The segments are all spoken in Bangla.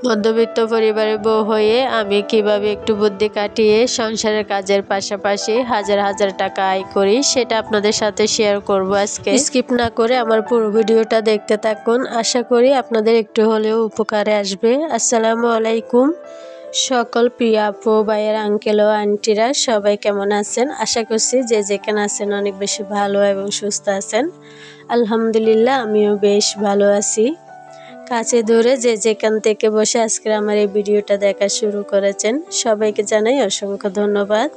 মধ্যবিত্ত পরিবারের বউ হয়ে আমি কিভাবে একটু বুদ্ধি কাটিয়ে সংসারের কাজের পাশাপাশি হাজার হাজার টাকা আয় করি সেটা আপনাদের সাথে শেয়ার করব আজকে। স্কিপ না করে আমার পুরো ভিডিওটা দেখতে থাকুন, আশা করি আপনাদের একটু হলেও উপকারে আসবে। আসসালামু আলাইকুম সকল প্রিয় আপু ভাইয়ের, আঙ্কেল ও আন্টিরা, সবাই কেমন আছেন? আশা করছি যে যেখানে আছেন অনেক বেশি ভালো এবং সুস্থ আছেন। আলহামদুলিল্লাহ আমিও বেশ ভালো আছি। কাছে দূরে যে যেখান থেকে বসে আজকে আমার এই ভিডিওটা দেখা শুরু করেছেন সবাইকে জানাই অসংখ্য ধন্যবাদ।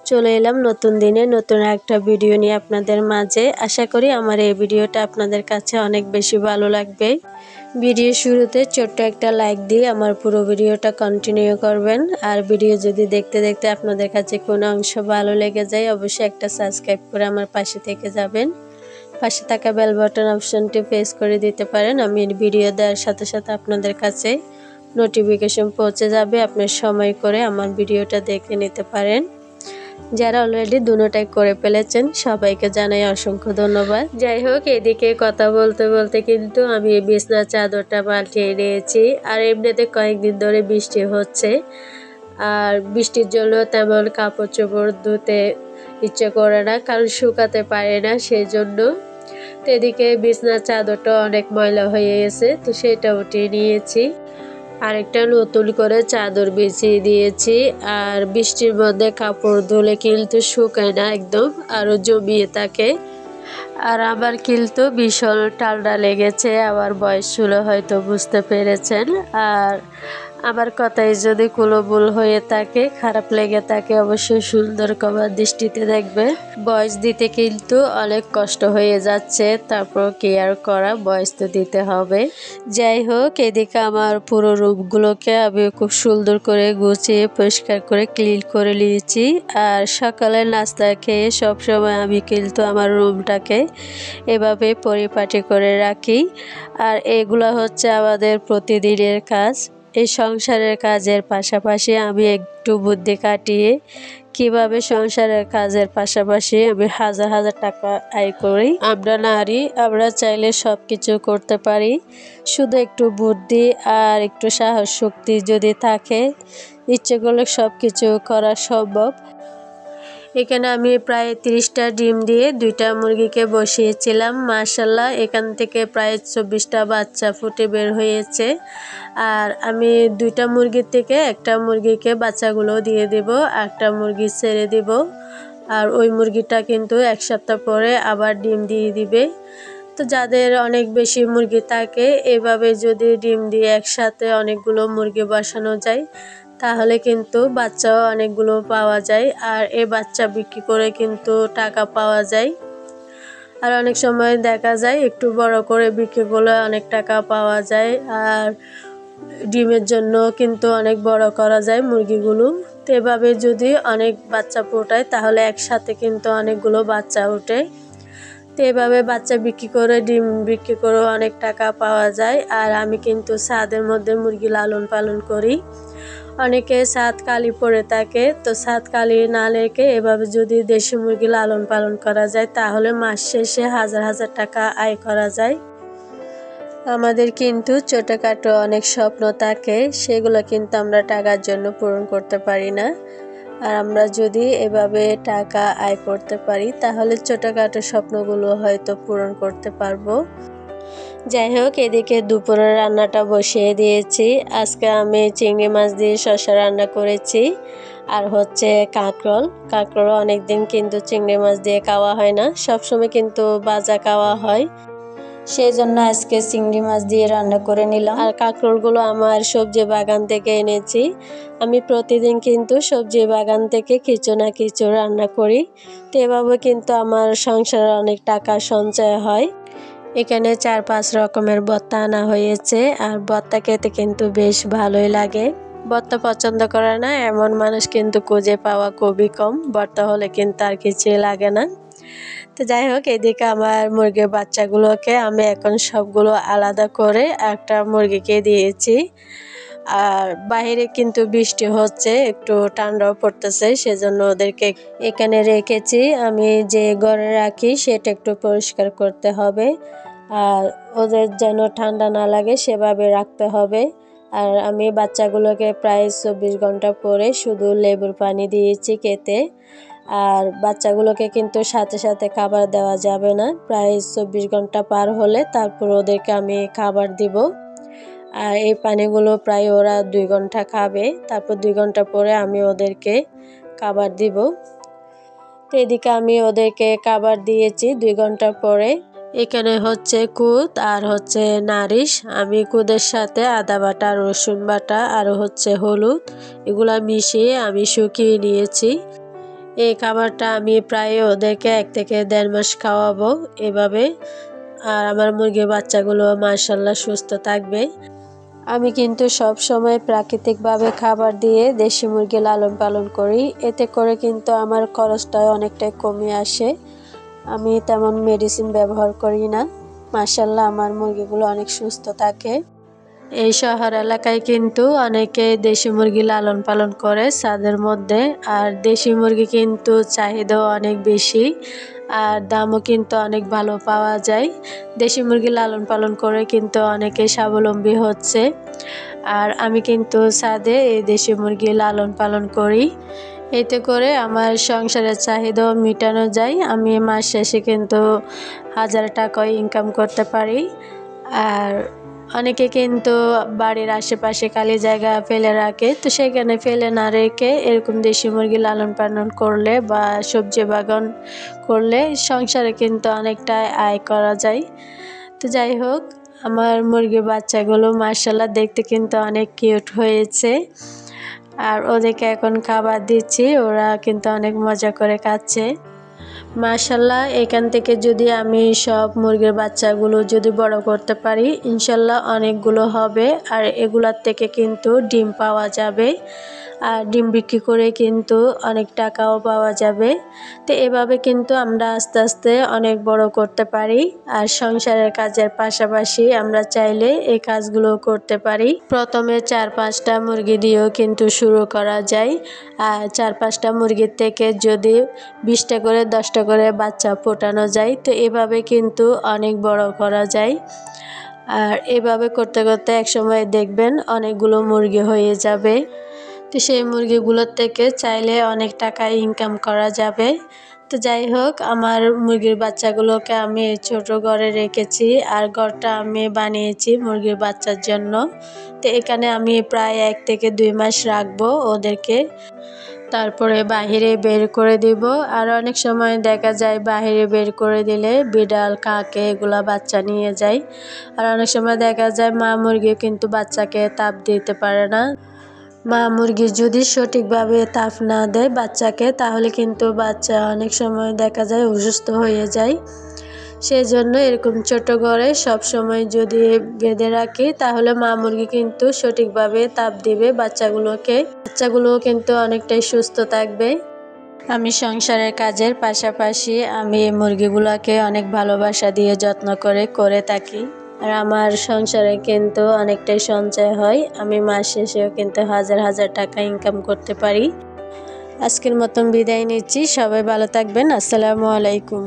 চলে এলাম নতুন দিনে নতুন একটা ভিডিও নিয়ে আপনাদের মাঝে। আশা করি আমার এই ভিডিওটা আপনাদের কাছে অনেক বেশি ভালো লাগবে। ভিডিও শুরুতে ছোট্ট একটা লাইক দিয়ে আমার পুরো ভিডিওটা কন্টিনিউ করবেন। আর ভিডিও যদি দেখতে দেখতে আপনাদের কাছে কোনো অংশ ভালো লেগে যায় অবশ্যই একটা সাবস্ক্রাইব করে আমার পাশে থেকে যাবেন। পাশে থাকা বেল বাটন অপশনটি প্রেস করে দিতে পারেন। আমি ভিডিও দেওয়ার সাথে সাথে আপনাদের কাছে নোটিফিকেশন পৌঁছে যাবে, আপনার সময় করে আমার ভিডিওটা দেখে নিতে পারেন। যারা অলরেডি দুটোটাই করে ফেলেছেন সবাইকে জানাই অসংখ্য ধন্যবাদ। যাই হোক, এদিকে কথা বলতে বলতে কিন্তু আমি বিছনার চাদরটা পাল্টিয়ে নিয়েছি। আর এমনিতে কয়েকদিন ধরে বৃষ্টি হচ্ছে, আর বৃষ্টির জন্য তেমন কাপড় চোপড় ধুতে ইচ্ছে করে না, কারণ শুকাতে পারে না, সেই জন্য। তো এদিকে বিছনার চাদরটা অনেক ময়লা হয়ে গেছে, তো সেটা উঠিয়ে নিয়েছি। আরেকটা নতুন করে চাদর বিছিয়ে দিয়েছি। আর বৃষ্টির মধ্যে কাপড় ধুলে কিন্তু শুকায় না, একদম আরো জমিয়ে থাকে। আর আমার কিন্তু ভীষণ ঠান্ডা লেগেছে, আমার বয়স হলো হয়তো বুঝতে পেরেছেন। আর আমার কথাই যদি কোনো ভুল হয়ে থাকে, খারাপ লেগে থাকে, অবশ্যই সুন্দর কমার দৃষ্টিতে দেখবে। ভয়েস দিতে কিন্তু অনেক কষ্ট হয়ে যাচ্ছে, তারপর কেয়ার করা, ভয়েস তো দিতে হবে। যাই হোক, এদিকে আমার পুরো রুমগুলোকে আমি খুব সুন্দর করে গুছিয়ে পরিষ্কার করে ক্লিন করে নিয়েছি। আর সকালে নাস্তা খেয়ে সবসময় আমি কিন্তু আমার রুমটাকে এভাবে পরিপাটি করে রাখি। আর এগুলো হচ্ছে আমাদের প্রতিদিনের কাজ। এই সংসারের কাজের পাশাপাশি আমি একটু বুদ্ধি কাটিয়ে কিভাবে সংসারের কাজের পাশাপাশি আমি হাজার হাজার টাকা আয় করি। আমরা নারী, আমরা চাইলে সব কিছু করতে পারি, শুধু একটু বুদ্ধি আর একটু সাহস শক্তি যদি থাকে, ইচ্ছে করলে সব কিছু করা সম্ভব। এখানে আমি প্রায় 30টা ডিম দিয়ে 2টা মুরগিকে বসিয়েছিলাম। মাশাআল্লাহ, এখান থেকে প্রায় 24টা বাচ্চা ফুটে বের হয়েছে। আর আমি 2টা মুরগির থেকে একটা মুরগিকে বাচ্চাগুলো দিয়ে দেব, একটা মুরগি ছেড়ে দিব। আর ওই মুরগিটা কিন্তু 1 সপ্তাহ পরে আবার ডিম দিয়ে দিবে। তো যাদের অনেক বেশি মুরগি থাকে, এভাবে যদি ডিম দিয়ে একসাথে অনেকগুলো মুরগি বসানো যায় তাহলে কিন্তু বাচ্চাও অনেকগুলো পাওয়া যায়। আর এই বাচ্চা বিক্রি করে কিন্তু টাকা পাওয়া যায়। আর অনেক সময় দেখা যায় একটু বড় করে বিক্রি করলে অনেক টাকা পাওয়া যায়। আর ডিমের জন্য কিন্তু অনেক বড় করা যায় মুরগিগুলো। তো এভাবে যদি অনেক বাচ্চা ফোটায় তাহলে একসাথে কিন্তু অনেকগুলো বাচ্চা ওঠে। তো এভাবে বাচ্চা বিক্রি করে, ডিম বিক্রি করেও অনেক টাকা পাওয়া যায়। আর আমি কিন্তু ছাদের মধ্যে মুরগি লালন পালন করি। অনেকে ছাদ কালি পড়ে থাকে, তো ছাদ কালি না রেখে এভাবে যদি দেশি মুরগি লালন পালন করা যায় তাহলে মাস শেষে হাজার হাজার টাকা আয় করা যায়। আমাদের কিন্তু ছোটোখাটো অনেক স্বপ্ন থাকে, সেগুলো কিন্তু আমরা টাকার জন্য পূরণ করতে পারি না। আর আমরা যদি এভাবে টাকা আয় করতে পারি তাহলে ছোটোখাটো স্বপ্নগুলো হয়তো পূরণ করতে পারবো। যাই হোক, এদিকে দুপুরের রান্নাটা বসিয়ে দিয়েছি। আজকে আমি চিংড়ি মাছ দিয়ে শসা রান্না করেছি। আর হচ্ছে কাঁকরোল অনেকদিন কিন্তু চিংড়ি মাছ দিয়ে খাওয়া হয় না, সবসময় কিন্তু ভাজা খাওয়া হয়, সেই জন্য আজকে চিংড়ি মাছ দিয়ে রান্না করে নিলাম। আর কাঁকরোলগুলো আমার সবজি বাগান থেকে এনেছি। আমি প্রতিদিন কিন্তু সবজি বাগান থেকে কিছু না কিছু রান্না করি, তো এভাবে কিন্তু আমার সংসারে অনেক টাকা সঞ্চয় হয়। এখানে 4-5 রকমের ভর্তা আনা হয়েছে। আর ভর্তা খেতে কিন্তু বেশ ভালোই লাগে। ভর্তা পছন্দ করে না এমন মানুষ কিন্তু খুঁজে পাওয়া খুবই কম, ভর্তা হলে কিন্তু আর কিছুই লাগে না। তো যাই হোক, এদিকে আমার মুরগির বাচ্চাগুলোকে আমি এখন সবগুলো আলাদা করে একটা মুরগিকে দিয়েছি। আর বাইরে কিন্তু বৃষ্টি হচ্ছে, একটু ঠান্ডাও পড়তেছে, সেজন্য ওদেরকে এখানে রেখেছি। আমি যে ঘরে রাখি সেটা একটু পরিষ্কার করতে হবে, আর ওদের যেন ঠান্ডা না লাগে সেভাবে রাখতে হবে। আর আমি বাচ্চাগুলোকে প্রায় 24 ঘন্টা পরে শুধু লেবুর পানি দিয়েছি খেতে। আর বাচ্চাগুলোকে কিন্তু সাথে সাথে খাবার দেওয়া যাবে না, প্রায় 24 ঘন্টা পার হলে তারপর ওদেরকে আমি খাবার দিব। আর এই পানিগুলো প্রায় ওরা 2 ঘন্টা খাবে, তারপর 2 ঘন্টা পরে আমি ওদেরকে খাবার দিব। তো এদিকে আমি ওদেরকে খাবার দিয়েছি 2 ঘন্টা পরে। এখানে হচ্ছে কুদ আর হচ্ছে নারিশ। আমি কুদের সাথে আদা বাটা, রসুন বাটা আর হচ্ছে হলুদ এগুলা মিশিয়ে আমি শুকিয়ে নিয়েছি। এই খাবারটা আমি প্রায় ওদেরকে 1 থেকে 1.5 মাস খাওয়াবো এভাবে। আর আমার মুরগির বাচ্চাগুলো মাশাআল্লাহ সুস্থ থাকবে। আমি কিন্তু সব সময় প্রাকৃতিকভাবে খাবার দিয়ে দেশি মুরগি লালন পালন করি, এতে করে কিন্তু আমার খরচটা অনেকটাই কমে আসে। আমি তেমন মেডিসিন ব্যবহার করি না। মাশাআল্লাহ আমার মুরগিগুলো অনেক সুস্থ থাকে। এই শহর এলাকায় কিন্তু অনেকে দেশি মুরগি লালন পালন করে ছাদের মধ্যে। আর দেশি মুরগি কিন্তু চাহিদাও অনেক বেশি, আর দামও কিন্তু অনেক ভালো পাওয়া যায়। দেশি মুরগি লালন পালন করে কিন্তু অনেকে স্বাবলম্বী হচ্ছে। আর আমি কিন্তু ছাদে এই দেশি মুরগি লালন পালন করি, এতে করে আমার সংসারের চাহিদাও মেটানো যায়। আমি মাস শেষে কিন্তু 1000 টাকা ইনকাম করতে পারি। আর অনেকে কিন্তু বাড়ির আশেপাশে খালি জায়গা ফেলে রাখে, তো সেখানে ফেলে না রেখে এরকম দেশি মুরগি লালন পালন করলে বা সবজি বাগান করলে সংসারে কিন্তু অনেকটা আয় করা যায়। তো যাই হোক, আমার মুরগির বাচ্চাগুলো মাশাআল্লাহ দেখতে কিন্তু অনেক কিউট হয়েছে। আর ওদেরকে এখন খাবার দিচ্ছি, ওরা কিন্তু অনেক মজা করে খাচ্ছে। মাশাআল্লাহ এখান থেকে যদি আমি সব মুরগির বাচ্চাগুলো যদি বড় করতে পারি, ইনশাল্লাহ অনেকগুলো হবে। আর এগুলার থেকে কিন্তু ডিম পাওয়া যাবে, আর ডিম বিক্রি করে কিন্তু অনেক টাকাও পাওয়া যাবে। তো এভাবে কিন্তু আমরা আস্তে আস্তে অনেক বড় করতে পারি। আর সংসারের কাজের পাশাপাশি আমরা চাইলে এই কাজগুলো করতে পারি। প্রথমে 4-5টা মুরগি দিয়েও কিন্তু শুরু করা যায়। আর 4-5টা মুরগির থেকে যদি 20টা করে 10টা করে বাচ্চা ফোটানো যায়, তো এভাবে কিন্তু অনেক বড় করা যায়। আর এভাবে করতে করতে একসময় দেখবেন অনেকগুলো মুরগি হয়ে যাবে। তো সেই মুরগিগুলোর থেকে চাইলে অনেক টাকা ইনকাম করা যাবে। তো যাই হোক, আমার মুরগির বাচ্চাগুলোকে আমি ছোট ঘরে রেখেছি, আর ঘরটা আমি বানিয়েছি মুরগির বাচ্চার জন্য। তো এখানে আমি প্রায় 1 থেকে 2 মাস রাখবো ওদেরকে, তারপরে বাহিরে বের করে দিব। আর অনেক সময় দেখা যায় বাহিরে বের করে দিলে বিড়াল কাকে এগুলা বাচ্চা নিয়ে যায়। আর অনেক সময় দেখা যায় মা মুরগিও কিন্তু বাচ্চাকে তাপ দিতে পারে না। মা মুরগি যদি সঠিকভাবে তাপ না দেয় বাচ্চাকে, তাহলে কিন্তু বাচ্চা অনেক সময় দেখা যায় অসুস্থ হয়ে যায়। সেই জন্য এরকম ছোট ঘরে সব সময় যদি বেঁধে রাখি, তাহলে মা মুরগি কিন্তু সঠিকভাবে তাপ দিবে বাচ্চাগুলোও কিন্তু অনেকটাই সুস্থ থাকবে। আমি সংসারের কাজের পাশাপাশি আমি মুরগিগুলোকে অনেক ভালোবাসা দিয়ে যত্ন করে থাকি। আর আমার সংসারে কিন্তু অনেকটাই সঞ্চয় হয়, আমি মাস শেষেও কিন্তু 1000 টাকা ইনকাম করতে পারি। আজকের মতন বিদায় নিচ্ছি, সবাই ভালো থাকবেন। আসসালামু আলাইকুম।